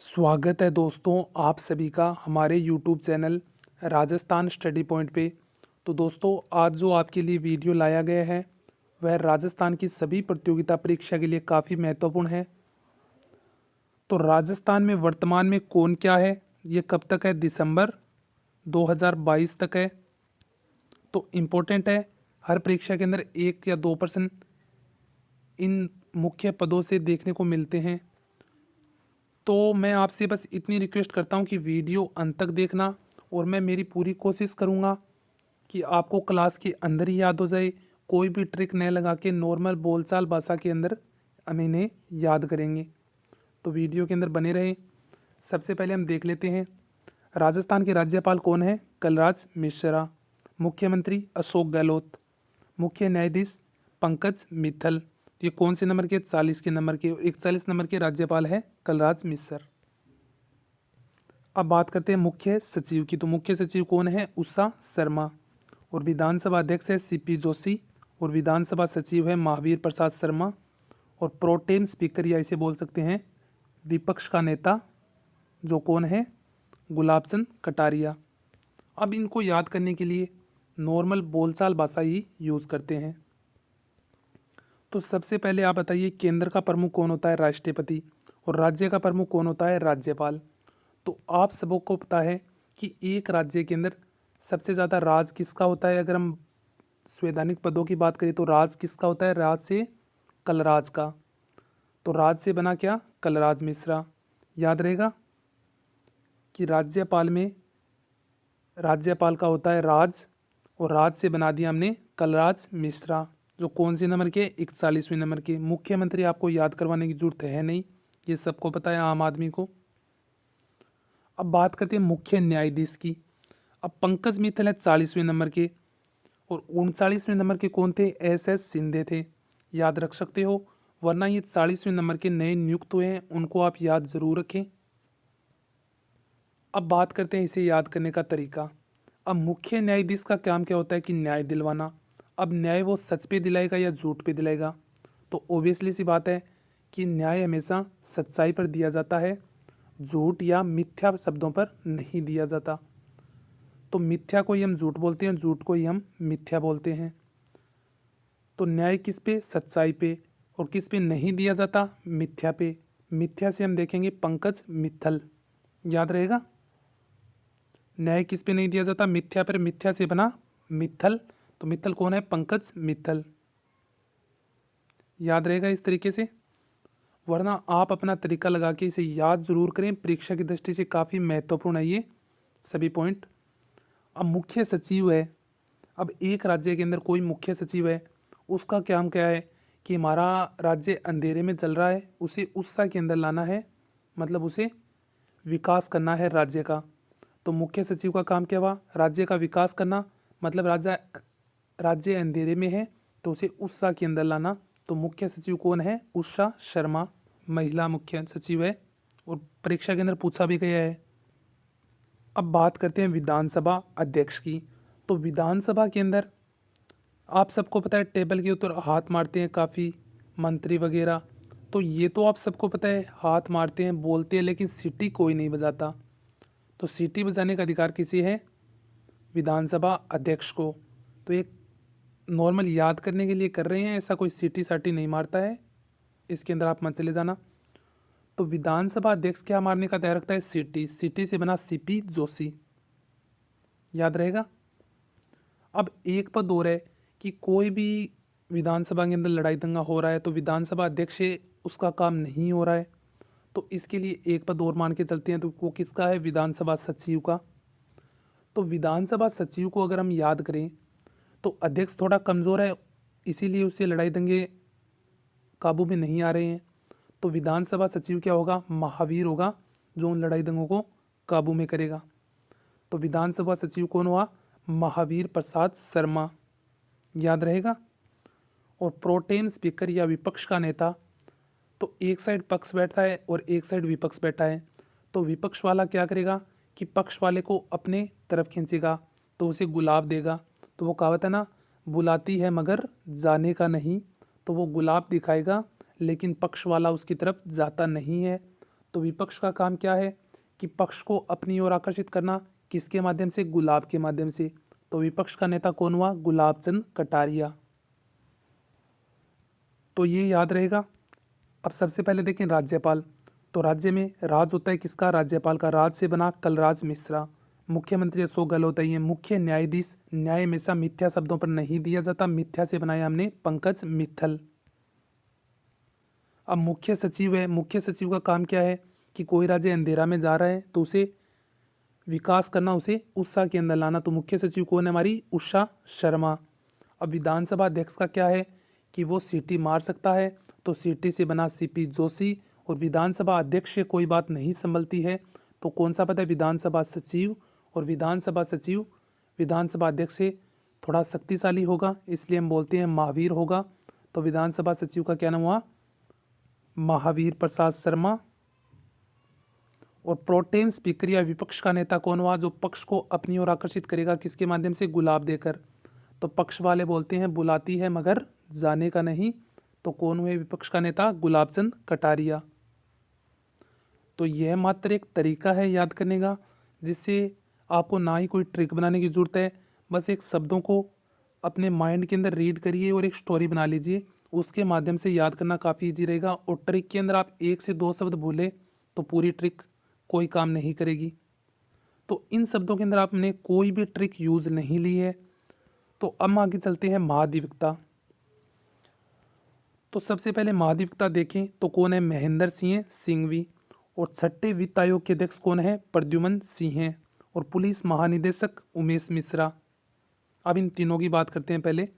स्वागत है दोस्तों आप सभी का हमारे YouTube channel Rajasthan study point पे। तो दोस्तों आज जो आपके लिए वीडियो लाया गया है वह राजस्थान की सभी प्रतियोगिता परीक्षा के लिए काफ़ी महत्वपूर्ण है। तो राजस्थान में वर्तमान में कौन क्या है, ये कब तक है, दिसंबर 2022 तक है। तो इम्पोर्टेंट है, हर परीक्षा के अंदर 1 या 2 प्रश्न इन मुख्य पदों से देखने को मिलते हैं। तो मैं आपसे बस इतनी रिक्वेस्ट करता हूँ कि वीडियो अंत तक देखना, और मैं मेरी पूरी कोशिश करूँगा कि आपको क्लास के अंदर ही याद हो जाए। कोई भी ट्रिक न लगा के नॉर्मल बोलचाल भाषा के अंदर हम इन्हें याद करेंगे। तो वीडियो के अंदर बने रहें। सबसे पहले हम देख लेते हैं राजस्थान के राज्यपाल कौन है, कलराज मिश्रा। मुख्यमंत्री अशोक गहलोत। मुख्य न्यायाधीश पंकज मित्तल। ये कौन से नंबर के, 40 के नंबर के, और 41 नंबर के राज्यपाल है कलराज मिश्र। अब बात करते हैं मुख्य सचिव की। तो मुख्य सचिव कौन है, उषा शर्मा। और विधानसभा अध्यक्ष है सीपी जोशी। और विधानसभा सचिव है महावीर प्रसाद शर्मा। और प्रोटेम स्पीकर या इसे बोल सकते हैं विपक्ष का नेता, जो कौन है, गुलाब चंद कटारिया। अब इनको याद करने के लिए नॉर्मल बोलचाल भाषा ही यूज़ करते हैं। तो सबसे पहले आप बताइए, केंद्र का प्रमुख कौन होता है, राष्ट्रपति। और राज्य का प्रमुख कौन होता है, राज्यपाल। तो आप सबको पता है कि एक राज्य के अंदर सबसे ज़्यादा राज किसका होता है। अगर हम संवैधानिक पदों की बात करें तो राज किसका होता है, राज से कलराज का। तो राज से बना क्या, कलराज मिश्रा। याद रहेगा कि राज्यपाल का होता है राज, और राज से बना दिया हमने कलराज मिश्रा, जो कौन से नंबर के, 41वें नंबर के। मुख्यमंत्री आपको याद करवाने की जरूरत है नहीं, ये सबको पता है आम आदमी को। अब बात करते हैं मुख्य न्यायाधीश की। अब पंकज मित्तल है 40वें नंबर के, और 39वें नंबर के कौन थे, SS शिंदे थे। याद रख सकते हो, वरना ये 40वें नंबर के नए नियुक्त हुए हैं, उनको आप याद जरूर रखें। अब बात करते हैं इसे याद करने का तरीका। अब मुख्य न्यायाधीश का काम क्या होता है कि न्याय दिलवाना। अब न्याय वो सच पे दिलाएगा या झूठ पे दिलाएगा। तो ओबियसली सी बात है कि न्याय हमेशा सच्चाई पर दिया जाता है, झूठ या मिथ्या शब्दों पर नहीं दिया जाता। तो मिथ्या को ही हम झूठ बोलते हैं, झूठ को ही हम मिथ्या बोलते हैं। तो न्याय किस पे, सच्चाई पे। और किस पे नहीं दिया जाता, मिथ्या पे। मिथ्या से हम देखेंगे पंकज मित्तल। याद रहेगा, न्याय किस पे नहीं दिया जाता, मिथ्या पर। मिथ्या से बना मित्तल, तो मित्तल कौन है, पंकज मित्तल। याद रहेगा इस तरीके से, वरना आप अपना तरीका लगा के इसे याद जरूर करें। परीक्षा की दृष्टि से काफ़ी महत्वपूर्ण है ये सभी पॉइंट। अब मुख्य सचिव है। अब एक राज्य के अंदर कोई मुख्य सचिव है, उसका काम क्या है कि हमारा राज्य अंधेरे में चल रहा है, उसे उत्साह के अंदर लाना है, मतलब उसे विकास करना है राज्य का। तो मुख्य सचिव का काम क्या हुआ, राज्य का विकास करना। मतलब राज्य अंधेरे में है तो उसे उत्साह के अंदर लाना। तो मुख्य सचिव कौन है, उषा शर्मा, महिला मुख्य सचिव है, और परीक्षा के अंदर पूछा भी गया है। अब बात करते हैं विधानसभा अध्यक्ष की। तो विधानसभा के अंदर आप सबको पता है टेबल के ऊपर हाथ मारते हैं काफ़ी मंत्री वगैरह। तो ये तो आप सबको पता है, हाथ मारते हैं, बोलते हैं, लेकिन सीटी कोई नहीं बजाता। तो सीटी बजाने का अधिकार किसे है, विधानसभा अध्यक्ष को। तो एक नॉर्मल याद करने के लिए कर रहे हैं, ऐसा कोई सीटी साटी नहीं मारता है, इसके अंदर आप मत चले जाना। तो विधानसभा अध्यक्ष क्या मारने का तय रखता है, सीटी। सीटी से बना सीपी जोशी। याद रहेगा। अब एक पद और है कि कोई भी विधानसभा के अंदर लड़ाई दंगा हो रहा है तो विधानसभा अध्यक्ष से उसका काम नहीं हो रहा है, तो इसके लिए एक पद और मान के चलते हैं। तो वो किसका है, विधानसभा सचिव का। तो विधानसभा सचिव को अगर हम याद करें तो अध्यक्ष थोड़ा कमज़ोर है, इसीलिए उससे लड़ाई दंगे काबू में नहीं आ रहे हैं। तो विधानसभा सचिव क्या होगा, महावीर होगा, जो उन लड़ाई दंगों को काबू में करेगा। तो विधानसभा सचिव कौन हुआ, महावीर प्रसाद शर्मा। याद रहेगा। और प्रोटेम स्पीकर या विपक्ष का नेता, तो एक साइड पक्ष बैठा है और एक साइड विपक्ष बैठा है। तो विपक्ष वाला क्या करेगा कि पक्ष वाले को अपने तरफ खींचेगा, तो उसे गुलाब देगा। तो वो कहावत है ना, बुलाती है मगर जाने का नहीं। तो वो गुलाब दिखाएगा, लेकिन पक्ष वाला उसकी तरफ जाता नहीं है। तो विपक्ष का काम क्या है कि पक्ष को अपनी ओर आकर्षित करना, किसके माध्यम से? गुलाब के माध्यम से। तो विपक्ष का नेता कौन हुआ? गुलाब चंद कटारिया। तो ये याद रहेगा। अब सबसे पहले देखें राज्यपाल। तो राज्य में राज होता है किसका? राज्यपाल का। राज से बना कलराज मिश्रा। मुख्यमंत्री अशोक गहलोत है। ये मुख्य न्यायाधीश, न्याय हमेशा मिथ्या शब्दों पर नहीं दिया जाता, मिथ्या से बनाया हमने पंकज मित्तल। अब मुख्य सचिव है। मुख्य सचिव का काम क्या है कि कोई राज्य अंधेरा में जा रहा है तो उसे विकास करना, उसे उत्साह के अंदर लाना। तो मुख्य सचिव कौन है? हमारी उषा शर्मा। अब विधानसभा अध्यक्ष का क्या है कि वो सीटी मार सकता है, तो सीटी से बना सीपी जोशी। और विधानसभा अध्यक्ष से कोई बात नहीं संभलती है तो कौन सा पद है? विधानसभा सचिव। और विधानसभा सचिव विधानसभा अध्यक्ष से थोड़ा शक्तिशाली होगा, इसलिए हम बोलते हैं महावीर होगा। तो विधानसभा सचिव का क्या नाम हुआ? महावीर प्रसाद शर्मा। और प्रोटेम स्पीकर या विपक्ष का नेता कौन हुआ? जो पक्ष को अपनी ओर आकर्षित करेगा, किसके माध्यम से? गुलाब देकर। तो पक्ष वाले बोलते हैं बुलाती है मगर जाने का नहीं। तो कौन हुए विपक्ष का नेता? गुलाब चंद कटारिया। तो यह मात्र एक तरीका है याद करने का, जिससे आपको ना ही कोई ट्रिक बनाने की जरूरत है, बस एक शब्दों को अपने माइंड के अंदर रीड करिए और एक स्टोरी बना लीजिए, उसके माध्यम से याद करना काफ़ी ईजी रहेगा। और ट्रिक के अंदर आप 1 से 2 शब्द भूले तो पूरी ट्रिक कोई काम नहीं करेगी। तो इन शब्दों के अंदर आपने कोई भी ट्रिक यूज नहीं ली है। तो अब आगे चलते हैं महाधिवक्ता। तो सबसे पहले महाधिवक्ता देखें तो कौन है? महेंद्र सिंह सिंघवी। और छठे वित्त आयोग के अध्यक्ष कौन है? प्रद्युमन सिंह है। और पुलिस महानिदेशक उमेश मिश्रा। अब इन तीनों की बात करते हैं पहले।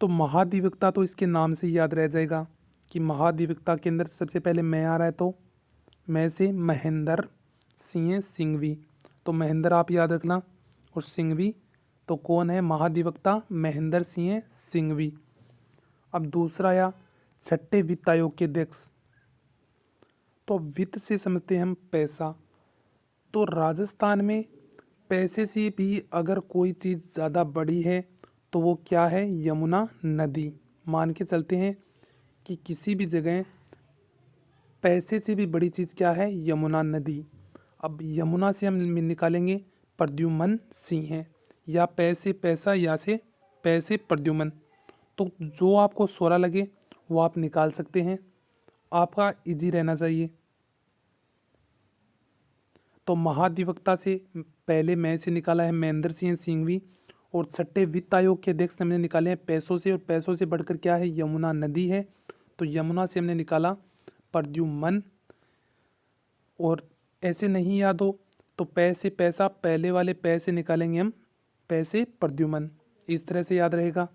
तो महाधिवक्ता तो इसके नाम से ही याद रह जाएगा कि महाधिवक्ता के अंदर सबसे पहले मैं आ रहा है, तो मैं से महेंद्र सिंह सिंघवी। तो महेंद्र आप याद रखना, और सिंघवी तो कौन है? महाधिवक्ता महेंद्र सिंह सिंघवी। अब दूसरा या छठे वित्त आयोग के अध्यक्ष। तो वित्त से समझते हैं हम पैसा। तो राजस्थान में पैसे से भी अगर कोई चीज़ ज़्यादा बड़ी है तो वो क्या है? यमुना नदी। मान के चलते हैं कि किसी भी जगह पैसे से भी बड़ी चीज़ क्या है? यमुना नदी। अब यमुना से हम निकालेंगे प्रद्युमन सिंह, या पैसे पैसा, या से पैसे प्रद्युमन। तो जो आपको सोरा लगे वो आप निकाल सकते हैं, आपका इजी रहना चाहिए। तो महाधिवक्ता से पहले मैं से निकाला है महेंद्र सिंह सिंघवी। और छठे वित्त आयोग के अध्यक्ष हमने निकाले हैं पैसों से, और पैसों से बढ़कर क्या है? यमुना नदी है। तो यमुना से हमने निकाला प्रद्युमन। और ऐसे नहीं याद हो तो पैसे पैसा, पहले वाले पैसे निकालेंगे हम पैसे प्रद्युमन, इस तरह से याद रहेगा।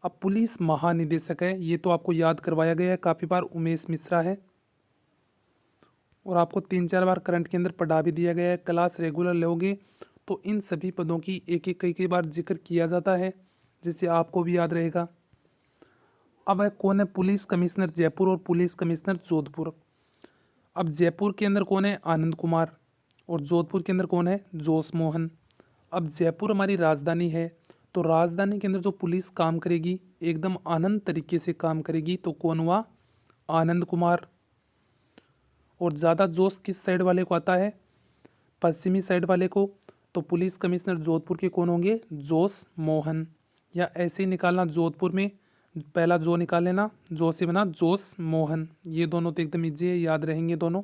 अब पुलिस महानिदेशक है, ये तो आपको याद करवाया गया है काफ़ी बार, उमेश मिश्रा है। और आपको 3-4 बार करंट के अंदर पढ़ा भी दिया गया है। क्लास रेगुलर लोगे तो इन सभी पदों की एक एक कई बार जिक्र किया जाता है, जिससे आपको भी याद रहेगा। अब है कौन है? पुलिस कमिश्नर जयपुर और पुलिस कमिश्नर जोधपुर। अब जयपुर के अंदर कौन है? आनंद कुमार। और जोधपुर के अंदर कौन है? जोश मोहन। अब जयपुर हमारी राजधानी है, तो राजधानी के अंदर जो पुलिस काम करेगी एकदम आनंद तरीके से काम करेगी, तो कौन हुआ? आनंद कुमार। और ज़्यादा जोश किस साइड वाले को आता है? पश्चिमी साइड वाले को। तो पुलिस कमिश्नर जोधपुर के कौन होंगे? जोश मोहन। या ऐसे ही निकालना, जोधपुर में पहला जो निकाल लेना, जो से बना जोश मोहन। ये दोनों तो एकदम इजी है, याद रहेंगे दोनों।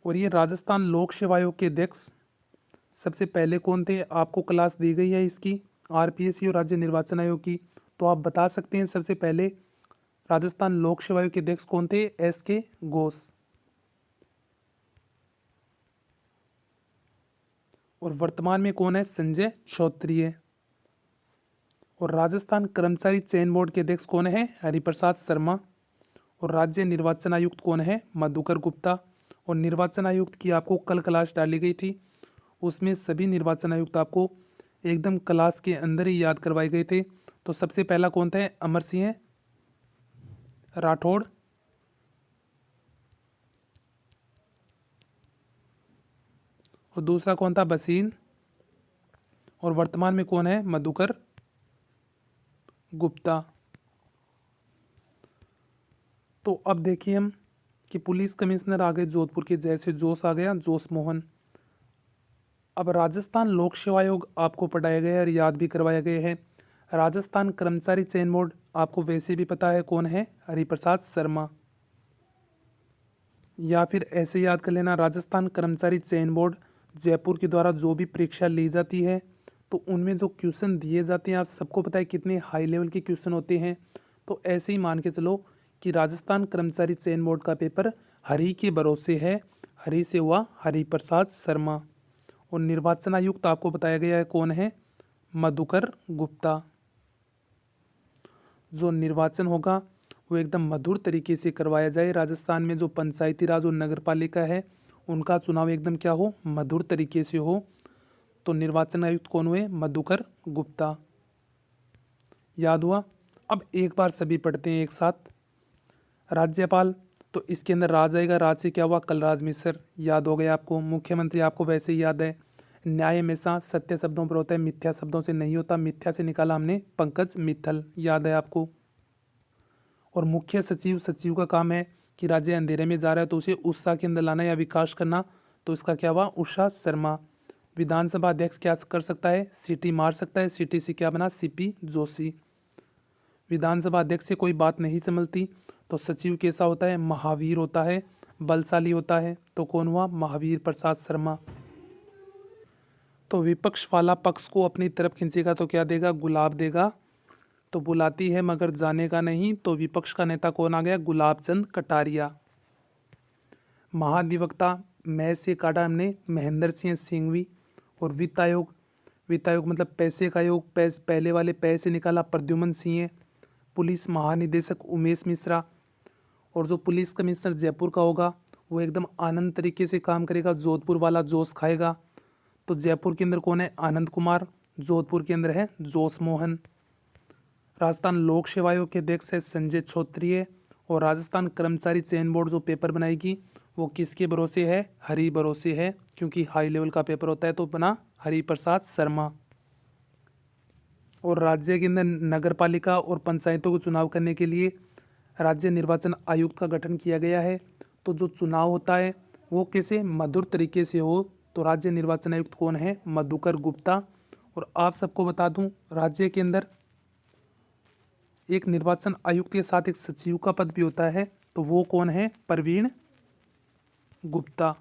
और ये राजस्थान लोक सेवा आयोग के अध्यक्ष सबसे पहले कौन थे? आपको क्लास दी गई है इसकी, आरपीएससी और राज्य निर्वाचन आयोग की। तो आप बता सकते हैं सबसे पहले राजस्थान लोक सेवा आयोग के अध्यक्ष कौन थे? एस.के. घोष। और वर्तमान में कौन है? संजय क्षत्रिय। और राजस्थान कर्मचारी चयन बोर्ड के अध्यक्ष कौन है? हरिप्रसाद शर्मा। और राज्य निर्वाचन आयुक्त कौन है? मधुकर गुप्ता। और निर्वाचन आयुक्त की आपको कल क्लास डाली गई थी, उसमें सभी निर्वाचन आयुक्त आपको एकदम क्लास के अंदर ही याद करवाए गए थे। तो सबसे पहला कौन था? अमर सिंह राठौड़। और दूसरा कौन था? बसीन। और वर्तमान में कौन है? मधुकर गुप्ता। तो अब देखिए हम कि पुलिस कमिश्नर आ गए जोधपुर के, जैसे जोश आ गया, जोश मोहन। अब राजस्थान लोक सेवा आयोग आपको पढ़ाया गया है और याद भी करवाया गया है। राजस्थान कर्मचारी चयन बोर्ड आपको वैसे भी पता है कौन है, हरिप्रसाद शर्मा। या फिर ऐसे याद कर लेना, राजस्थान कर्मचारी चयन बोर्ड जयपुर के द्वारा जो भी परीक्षा ली जाती है तो उनमें जो क्वेश्चन दिए जाते हैं आप सबको पता है कितने हाई लेवल के क्वेश्चन होते हैं। तो ऐसे ही मान के चलो कि राजस्थान कर्मचारी चयन बोर्ड का पेपर हरि के भरोसे है, हरि से हुआ हरिप्रसाद शर्मा। और निर्वाचन आयुक्त आपको बताया गया है कौन है, मधुकर गुप्ता। जो निर्वाचन होगा वो एकदम मधुर तरीके से करवाया जाए। राजस्थान में जो पंचायती राज और नगर पालिका है उनका चुनाव एकदम क्या हो, मधुर तरीके से हो। तो निर्वाचन आयुक्त कौन हुए, मधुकर गुप्ता। याद हुआ। अब एक बार सभी पढ़ते हैं एक साथ। राज्यपाल, तो इसके अंदर राज आएगा, राज से क्या हुआ, कलराज मिश्र। याद हो गया आपको। मुख्यमंत्री आपको वैसे ही याद है। न्याय हमेशा सत्य शब्दों पर होता है, मिथ्या शब्दों से नहीं होता। मिथ्या से निकाला हमने पंकज मित्तल, याद है आपको। और मुख्य सचिव, सचिव का काम है कि राज्य अंधेरे में जा रहा है तो उसे उत्साह के अंदर लाना या विकास करना, तो इसका क्या हुआ, उषा शर्मा। विधानसभा अध्यक्ष क्या कर सकता है, सीटी मार सकता है, सीटी से क्या बना, सीपी जोशी। विधानसभा अध्यक्ष से कोई बात नहीं संभलती तो सचिव कैसा होता है, महावीर होता है, बलशाली होता है। तो कौन हुआ, महावीर प्रसाद शर्मा। तो विपक्ष वाला पक्ष को अपनी तरफ खींचेगा तो क्या देगा, गुलाब देगा। तो बुलाती है मगर जाने का नहीं, तो विपक्ष का नेता कौन आ गया, गुलाब चंद कटारिया। महाधिवक्ता मैं से काटा हमने महेंद्र सिंह सिंघवी। और वित्त आयोग, वित्त आयोग मतलब पैसे का योग, पहले वाले पैसे निकाला प्रद्युमन सिंह। पुलिस महानिदेशक उमेश मिश्रा। और जो पुलिस कमिश्नर जयपुर का होगा वो एकदम आनंद तरीके से काम करेगा, जोधपुर वाला जोश खाएगा। तो जयपुर के अंदर कौन है, आनंद कुमार। जोधपुर के अंदर है जोश मोहन। राजस्थान लोक सेवा आयोग के अध्यक्ष है संजय क्षत्रिय। और राजस्थान कर्मचारी चयन बोर्ड जो पेपर बनाएगी वो किसके भरोसे है, हरि भरोसे है, क्योंकि हाई लेवल का पेपर होता है तो बना हरिप्रसाद शर्मा। और राज्य के अंदर नगर पालिका और पंचायतों को चुनाव करने के लिए राज्य निर्वाचन आयुक्त का गठन किया गया है। तो जो चुनाव होता है वो कैसे, मधुर तरीके से हो। तो राज्य निर्वाचन आयुक्त कौन है, मधुकर गुप्ता। और आप सबको बता दूं, राज्य के अंदर एक निर्वाचन आयुक्त के साथ एक सचिव का पद भी होता है, तो वो कौन है, प्रवीण गुप्ता।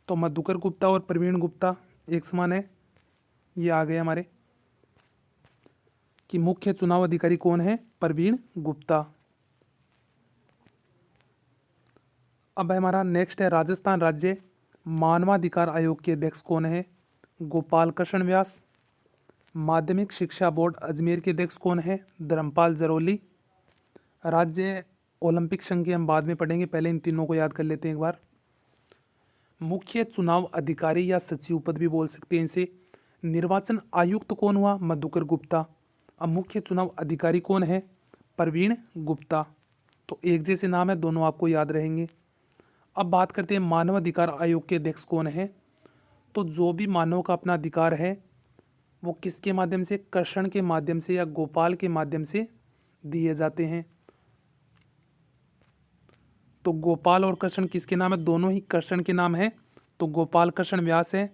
तो मधुकर गुप्ता और प्रवीण गुप्ता एक समान है। ये आ गए हमारे कि मुख्य चुनाव अधिकारी कौन है, प्रवीण गुप्ता। अब हमारा नेक्स्ट है राजस्थान राज्य मानवाधिकार आयोग के अध्यक्ष कौन है, गोपाल कृष्ण व्यास। माध्यमिक शिक्षा बोर्ड अजमेर के अध्यक्ष कौन है, धर्मपाल जरोली। राज्य ओलंपिक संघ के हम बाद में पढ़ेंगे, पहले इन तीनों को याद कर लेते हैं एक बार। मुख्य चुनाव अधिकारी या सचिव पद भी बोल सकते हैं इसे। निर्वाचन आयुक्त कौन हुआ, मधुकर गुप्ता। अब मुख्य चुनाव अधिकारी कौन है, प्रवीण गुप्ता। तो एक जैसे नाम है, दोनों आपको याद रहेंगे। अब बात करते हैं मानव अधिकार आयोग के अध्यक्ष कौन है। तो जो भी मानव का अपना अधिकार है वो किसके माध्यम से, कृष्ण के माध्यम से या गोपाल के माध्यम से दिए जाते हैं। तो गोपाल और कृष्ण किसके नाम है, दोनों ही कृष्ण के नाम है। तो गोपाल कृष्ण व्यास है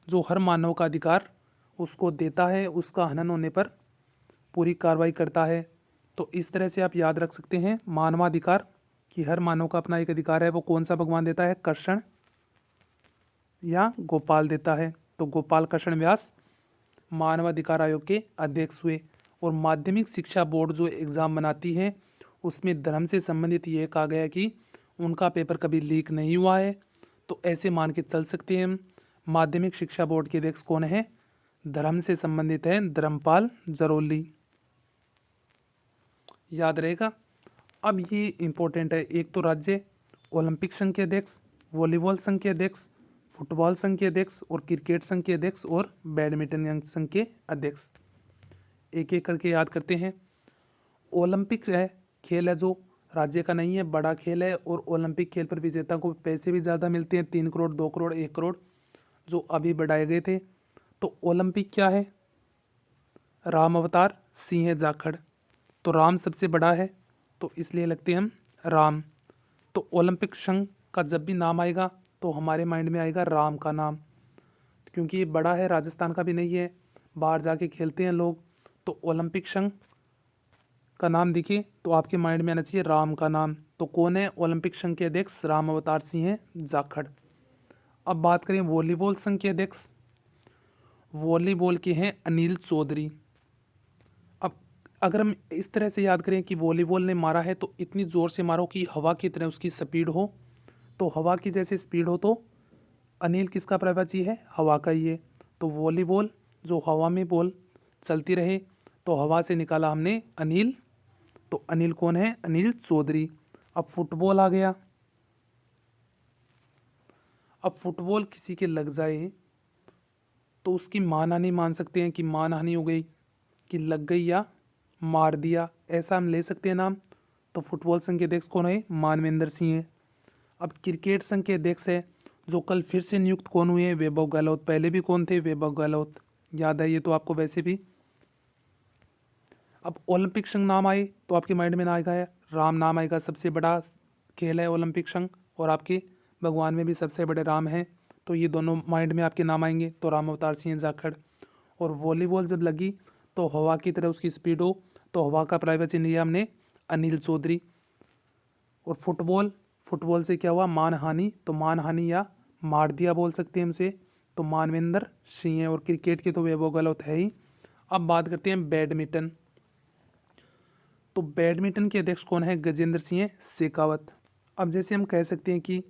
जो हर मानव का अधिकार उसको देता है, उसका हनन होने पर पूरी कार्रवाई करता है। तो इस तरह से आप याद रख सकते हैं मानवाधिकार कि हर मानव का अपना एक अधिकार है, वो कौन सा भगवान देता है, कृष्ण या गोपाल देता है। तो गोपाल कृष्ण व्यास मानवाधिकार आयोग के अध्यक्ष हुए। और माध्यमिक शिक्षा बोर्ड जो एग्ज़ाम बनाती है उसमें धर्म से संबंधित ये कहा गया कि उनका पेपर कभी लीक नहीं हुआ है। तो ऐसे मान के चल सकते हैं हम, माध्यमिक शिक्षा बोर्ड के अध्यक्ष कौन है, धर्म से संबंधित है, धर्मपाल जरोली। याद रहेगा। अब ये इम्पोर्टेंट है, एक तो राज्य ओलंपिक संघ के अध्यक्ष, वॉलीबॉल संघ के अध्यक्ष, फुटबॉल संघ के अध्यक्ष और क्रिकेट संघ के अध्यक्ष और बैडमिंटन संघ के अध्यक्ष। एक एक करके याद करते हैं। ओलंपिक है खेल है जो राज्य का नहीं है, बड़ा खेल है। और ओलंपिक खेल पर विजेता को पैसे भी ज़्यादा मिलते हैं, 3 करोड़, 2 करोड़, 1 करोड़, जो अभी बढ़ाए गए थे। तो ओलंपिक क्या है, राम अवतार सिंह जाखड़। तो राम सबसे बड़ा है, तो इसलिए लगते हैं हम राम। तो ओलंपिक संघ का जब भी नाम आएगा तो हमारे माइंड में आएगा राम का नाम, क्योंकि ये बड़ा है, राजस्थान का भी नहीं है, बाहर जाके खेलते हैं लोग। तो ओलंपिक संघ का नाम देखिए तो आपके माइंड में आना चाहिए राम का नाम। तो कौन है ओलंपिक संघ के अध्यक्ष? राम अवतार सिंह जाखड़। अब बात करें वॉलीबॉल संघ के अध्यक्ष, वॉलीबॉल के हैं अनिल चौधरी। अब अगर हम इस तरह से याद करें कि वॉलीबॉल ने मारा है तो इतनी ज़ोर से मारो कि हवा की तरह उसकी स्पीड हो, तो हवा की जैसे स्पीड हो तो अनिल किसका प्रवचि है? हवा का ही है। तो वॉलीबॉल जो हवा में बॉल चलती रहे, तो हवा से निकाला हमने अनिल। तो अनिल कौन है? अनिल चौधरी। अब फुटबॉल आ गया। अब फुटबॉल किसी के लग जाए तो उसकी मानहानि मान सकते हैं कि मानहानि हो गई, कि लग गई या मार दिया, ऐसा हम ले सकते हैं नाम। तो फुटबॉल संघ के अध्यक्ष कौन है? मानवेंद्र सिंह है। अब क्रिकेट संघ के अध्यक्ष है जो कल फिर से नियुक्त कौन हुए हैं? वैभव गहलोत। पहले भी कौन थे? वैभव गहलोत। याद है ये तो आपको वैसे भी। अब ओलंपिक संघ नाम आए तो आपके माइंड में ना आएगा राम नाम आएगा, सबसे बड़ा खेल है ओलंपिक संघ, और आपके भगवान में भी सबसे बड़े राम हैं, तो ये दोनों माइंड में आपके नाम आएंगे। तो राम अवतार सिंह जाखड़। और वॉलीबॉल जब लगी तो हवा की तरह उसकी स्पीड हो, तो हवा का प्रवचन लिया हमने अनिल चौधरी। और फुटबॉल, फुटबॉल से क्या हुआ? मानहानि, तो मानहानि या मार दिया बोल सकते हैं हमसे, तो मानवेंद्र सिंह है। और क्रिकेट के तो वैभव गहलोत है ही। अब बात करते हैं बैडमिंटन। तो बैडमिंटन के अध्यक्ष कौन है? गजेंद्र सिंह शेखावत। अब जैसे हम कह सकते हैं कि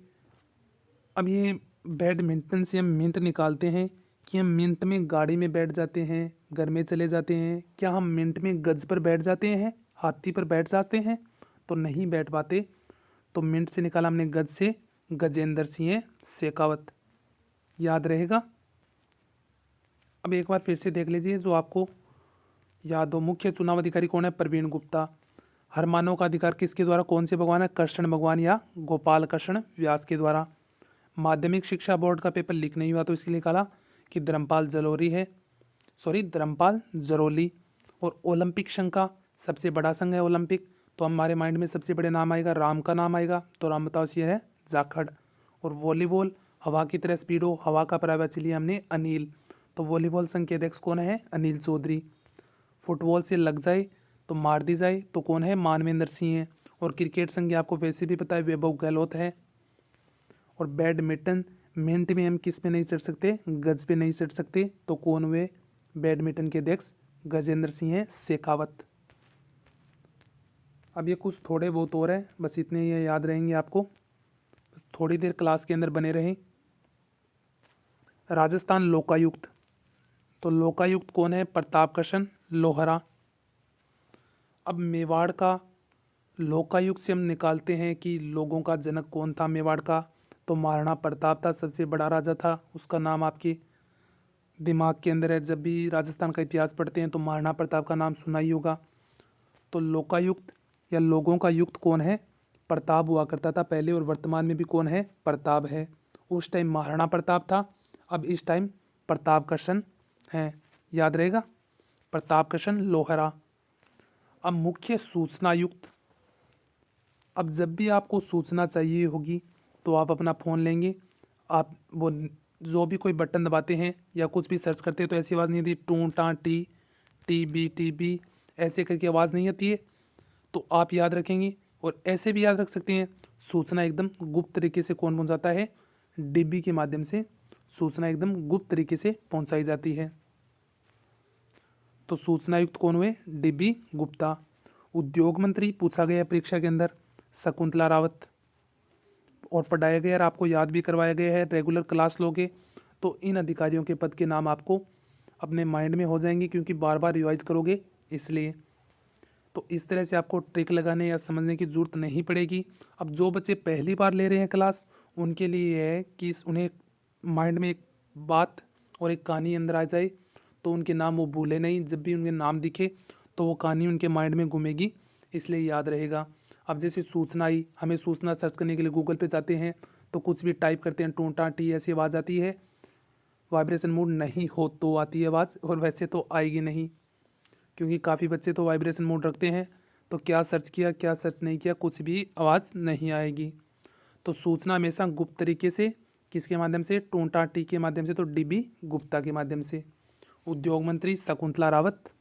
अब ये बैडमिंटन से हम मिनट निकालते हैं कि हम मिनट में गाड़ी में बैठ जाते हैं, घर में चले जाते हैं, क्या हम मिनट में गज पर बैठ जाते हैं, हाथी पर बैठ जाते हैं? तो नहीं बैठ पाते। तो मिनट से निकाला हमने गज से गजेंद्र सिंह शेखावत। याद रहेगा। अब एक बार फिर से देख लीजिए जो आपको याद हो। मुख्य चुनाव अधिकारी कौन है? प्रवीण गुप्ता। हर मानव का अधिकार किसके द्वारा? कौन से भगवान है? कृष्ण भगवान या गोपाल कृष्ण व्यास के द्वारा। माध्यमिक शिक्षा बोर्ड का पेपर लीक नहीं हुआ तो इसके लिए निकाला कि धर्मपाल जलोरी है, धर्मपाल जरोली। और ओलंपिक संघ का सबसे बड़ा संघ है ओलंपिक, तो हमारे माइंड में सबसे बड़े नाम आएगा राम का नाम आएगा, तो राम बताओ ये है जाखड़। और वॉलीबॉल हवा की तरह स्पीड हो, हवा का प्रवचन लिया हमने अनिल, तो वॉलीबॉल संघ के अध्यक्ष कौन है? अनिल चौधरी। फुटबॉल से लग जाए तो मार दी जाए, तो कौन है? मानवेंद्र सिंह है। और क्रिकेट संघ आपको वैसे भी पता है वैभव गहलोत है। और बैडमिंटन, मिनट में हम किस पे नहीं चढ़ सकते? गज पे नहीं चढ़ सकते, तो कौन हुए? बैडमिंटन के अध्यक्ष गजेंद्र सिंह शेखावत। अब ये कुछ थोड़े बहुत और है, बस इतने ये याद रहेंगे आपको, बस थोड़ी देर क्लास के अंदर बने रहें। राजस्थान लोकायुक्त, तो लोकायुक्त कौन है? प्रताप कृष्ण लोहरा। अब मेवाड़ का लोकायुक्त से हम निकालते हैं कि लोगों का जनक कौन था मेवाड़ का? तो महाराणा प्रताप था, सबसे बड़ा राजा था। उसका नाम आपके दिमाग के अंदर है, जब भी राजस्थान का इतिहास पढ़ते हैं तो महाराणा प्रताप का नाम सुना ही होगा। तो लोकायुक्त या लोगों का युक्त कौन है? प्रताप हुआ करता था पहले, और वर्तमान में भी कौन है? प्रताप है। उस टाइम महाराणा प्रताप था, अब इस टाइम प्रताप कृष्ण है। याद रहेगा, प्रताप कृष्ण लोहरा। अब मुख्य सूचना युक्त, अब जब भी आपको सूचना चाहिए होगी तो आप अपना फ़ोन लेंगे, आप वो जो भी कोई बटन दबाते हैं या कुछ भी सर्च करते हैं तो ऐसी आवाज़ नहीं आती टू टा टी बी ऐसे करके आवाज़ नहीं आती है, तो आप याद रखेंगे। और ऐसे भी याद रख सकते हैं, सूचना एकदम गुप्त तरीके से कौन पहुंचाता है? डिब्बी के माध्यम से सूचना एकदम गुप्त तरीके से पहुंचाई जाती है। तो सूचना युक्त कौन हुए? डिब्बी गुप्ता। उद्योग मंत्री पूछा गया परीक्षा के अंदर, शकुंतला रावत। और पढ़ाया गया और आपको याद भी करवाया गया है, रेगुलर क्लास लोगे तो इन अधिकारियों के पद के नाम आपको अपने माइंड में हो जाएंगे, क्योंकि बार बार रिवाइज करोगे इसलिए। तो इस तरह से आपको ट्रिक लगाने या समझने की ज़रूरत नहीं पड़ेगी। अब जो बच्चे पहली बार ले रहे हैं क्लास, उनके लिए यह है कि उन्हें माइंड में एक बात और एक कहानी अंदर आ जाए, तो उनके नाम वो भूले नहीं, जब भी उनके नाम दिखे तो वो कहानी उनके माइंड में घूमेगी, इसलिए याद रहेगा। अब जैसे सूचना आई, हमें सूचना सर्च करने के लिए गूगल पे जाते हैं तो कुछ भी टाइप करते हैं, टूटा टी ऐसी आवाज़ आती है, वाइब्रेशन मोड नहीं हो तो आती है आवाज़, और वैसे तो आएगी नहीं, क्योंकि काफ़ी बच्चे तो वाइब्रेशन मोड रखते हैं तो क्या सर्च किया क्या सर्च नहीं किया कुछ भी आवाज़ नहीं आएगी। तो सूचना हमेशा गुप्त तरीके से किसके माध्यम से, टूटा टी के माध्यम से, तो डीबी गुप्ता के माध्यम से। उद्योग मंत्री शकुंतला रावत।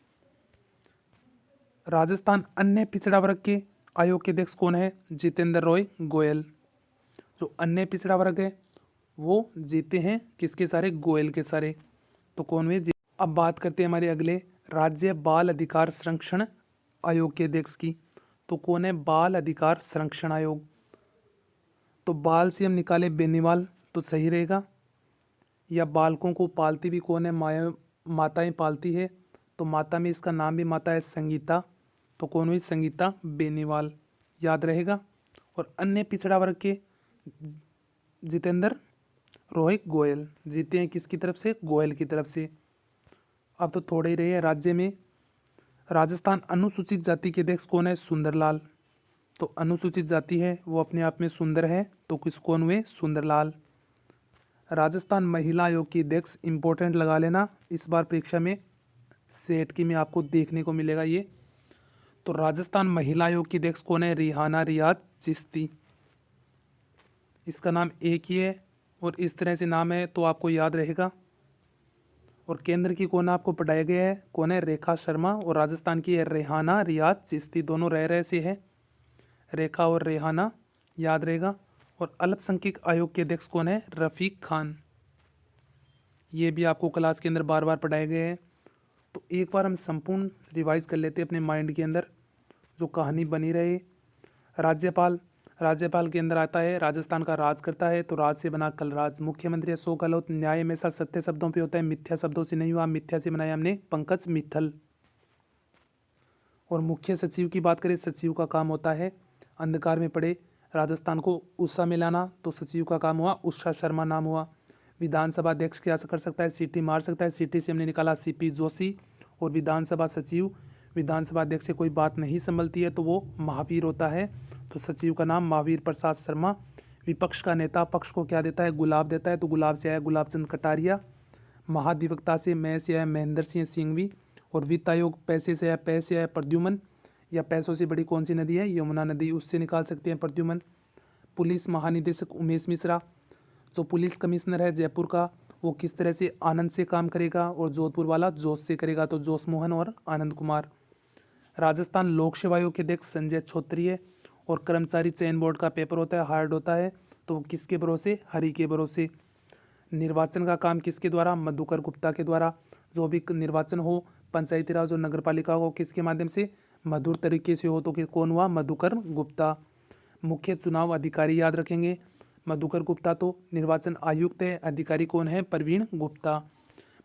राजस्थान अन्य पिछड़ा वर्ग के आयोग के अध्यक्ष कौन है, जितेंद्र रॉय गोयल। जो अन्य पिछड़ा वर्ग है वो जीते हैं किसके सारे, गोयल के सारे। तो कौन हुए, अब बात करते हैं हमारे अगले राज्य बाल अधिकार संरक्षण आयोग के अध्यक्ष की। तो कौन है, बाल अधिकार संरक्षण आयोग। तो बाल से हम निकाले बेनीवाल तो सही रहेगा, या बालकों को पालती भी कौन है, माताएं पालती है। तो माता में इसका नाम भी माता है संगीता, तो कौन हुई, संगीता बेनीवाल, याद रहेगा। और अन्य पिछड़ा वर्ग के जितेंद्र रोय गोयल जीते हैं किसकी तरफ से, गोयल की तरफ से। अब तो थोड़े ही रहे हैं राज्य में। राजस्थान अनुसूचित जाति के अध्यक्ष कौन है, सुंदरलाल। तो अनुसूचित जाति है वो अपने आप में सुंदर है, तो किस कौन हुए, सुंदरलाल। राजस्थान महिला आयोग की अध्यक्ष, इंपॉर्टेंट लगा लेना इस बार परीक्षा में सेट की में आपको देखने को मिलेगा ये। तो राजस्थान महिला आयोग की अध्यक्ष कौन है, रिहाना रियाज चिश्ती। इसका नाम एक ही है और इस तरह से नाम है तो आपको याद रहेगा। और केंद्र की कौन आपको पढ़ाया गया है, कौन है, रेखा शर्मा। और राजस्थान की है रेहाना रियाज चिश्ती, दोनों रह रहे से है, रेखा और रेहाना, याद रहेगा। और अल्पसंख्यक आयोग के अध्यक्ष कौन है, रफ़ीक खान। ये भी आपको क्लास के अंदर बार बार पढ़ाए गए हैं। तो एक बार हम संपूर्ण रिवाइज कर लेते हैं अपने माइंड के अंदर, जो कहानी बनी रहे। राज्यपाल, राज्यपाल के अंदर आता है राजस्थान का राज करता है, तो राज से बना कलराज। मुख्यमंत्री अशोक गहलोत। न्याय हमेशा सत्य शब्दों पे होता है, मिथ्या शब्दों से नहीं हुआ, मिथ्या से बनाया हमने पंकज मित्तल। और मुख्य सचिव की बात करें, सचिव का काम होता है अंधकार में पड़े राजस्थान को उषा में लाना, तो सचिव का काम हुआ उषा शर्मा नाम हुआ। विधानसभा अध्यक्ष क्या कर सकता है, सीटी मार सकता है, सीटी से हमने निकाला सीपी जोशी। और विधानसभा सचिव, विधानसभा अध्यक्ष से कोई बात नहीं संभलती है तो वो महावीर होता है, तो सचिव का नाम महावीर प्रसाद शर्मा। विपक्ष का नेता पक्ष को क्या देता है, गुलाब देता है, तो गुलाब से आया गुलाब चंद कटारिया। महाधिवक्ता से मैं से आया महेंद्र सिंह सिंघवी। और वित्त आयोग पैसे से आया, पैसे आया प्रद्युमन। या पैसों से बड़ी कौन सी नदी है, यमुना नदी, उससे निकाल सकते हैं प्रद्युमन। पुलिस महानिदेशक उमेश मिश्रा। जो पुलिस कमिश्नर है जयपुर का, वो किस तरह से, आनंद से काम करेगा, और जोधपुर वाला जोश से करेगा, तो जोश मोहन और आनंद कुमार। राजस्थान लोक सेवा आयोग के अध्यक्ष संजय छोत्री है। और कर्मचारी चयन बोर्ड का पेपर होता है, हार्ड होता है, तो वो किसके भरोसे, हरि के भरोसे। निर्वाचन का काम किसके द्वारा, मधुकर गुप्ता के द्वारा। जो भी निर्वाचन हो, पंचायती राज और नगर पालिका हो, किसके माध्यम से, मधुर तरीके से हो, तो कौन हुआ, मधुकर गुप्ता। मुख्य चुनाव अधिकारी याद रखेंगे, मधुकर गुप्ता तो निर्वाचन आयुक्त है, अधिकारी कौन है, प्रवीण गुप्ता।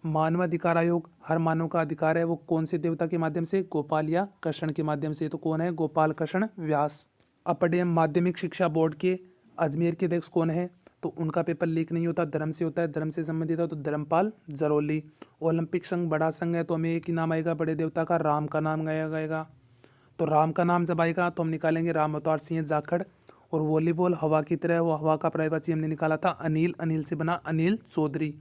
मानवाधिकार आयोग, हर मानव का अधिकार है, वो कौन से देवता के माध्यम से, गोपाल या कृष्ण के माध्यम से, तो कौन है, गोपाल कृष्ण व्यास। अपर एवं माध्यमिक शिक्षा बोर्ड के अजमेर के अध्यक्ष कौन है, तो उनका पेपर लीक नहीं होता, धर्म से होता है, धर्म से संबंधित है, तो धर्मपाल जरोली। ओलंपिक संघ बड़ा संघ है, तो हमें एक ही नाम आएगा बड़े देवता का, राम का नाम गाया जाएगा। तो राम का नाम जब आएगा तो हम निकालेंगे राम अवतार सिंह जाखड़। और वॉलीबॉल हवा की तरह, वो हवा का पर्यायवाची हमने निकाला था अनिल, अनिल से बना अनिल चौधरी।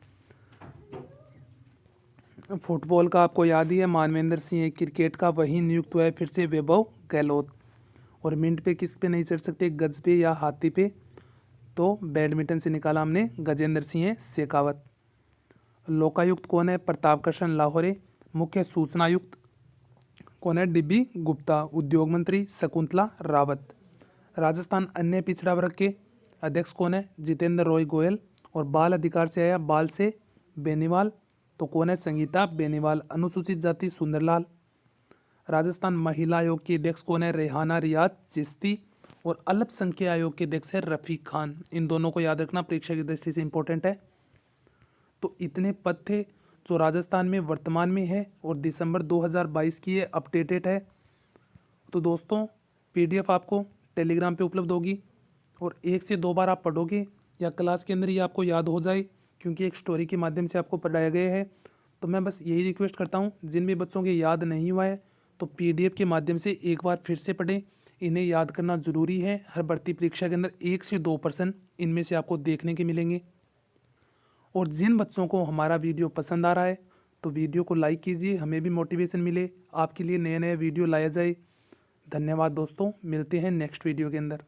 फुटबॉल का आपको याद ही है, मानवेंद्र सिंह। क्रिकेट का वही नियुक्त हुआ है फिर से, वैभव गहलोत। और मिनट पे किस पे नहीं चढ़ सकते, गज पे या हाथी पे, तो बैडमिंटन से निकाला हमने गजेंद्र सिंह शेखावत। लोकायुक्त कौन है, प्रताप कृष्ण लाहौरे। मुख्य सूचना आयुक्त कौन है, डीबी गुप्ता। उद्योग मंत्री शकुंतला रावत। राजस्थान अन्य पिछड़ा वर्ग के अध्यक्ष कौन है, जितेंद्र रॉय गोयल। और बाल अधिकार से आया, बाल से बेनीवाल, तो कौन है, संगीता बेनीवाल। अनुसूचित जाति सुंदरलाल। राजस्थान महिला आयोग की अध्यक्ष कौन है, रेहाना रियाज चिश्ती। और अल्पसंख्यक आयोग के अध्यक्ष है रफ़ीक खान। इन दोनों को याद रखना, परीक्षा की दृष्टि से इंपॉर्टेंट है। तो इतने पद थे जो राजस्थान में वर्तमान में है, और दिसंबर 2022 की ये अपडेटेड है। तो दोस्तों PDF आपको टेलीग्राम पे उपलब्ध होगी, और 1 से 2 बार आप पढ़ोगे या क्लास के अंदर ही आपको याद हो जाए, क्योंकि एक स्टोरी के माध्यम से आपको पढ़ाया गया है। तो मैं बस यही रिक्वेस्ट करता हूँ, जिन भी बच्चों के याद नहीं हुआ है तो PDF के माध्यम से एक बार फिर से पढ़ें। इन्हें याद करना ज़रूरी है। हर भर्ती परीक्षा के अंदर 1 से 2 प्रश्न इनमें से आपको देखने के मिलेंगे। और जिन बच्चों को हमारा वीडियो पसंद आ रहा है तो वीडियो को लाइक कीजिए, हमें भी मोटिवेशन मिले, आपके लिए नए नए वीडियो लाया जाए। धन्यवाद दोस्तों, मिलते हैं नेक्स्ट वीडियो के अंदर।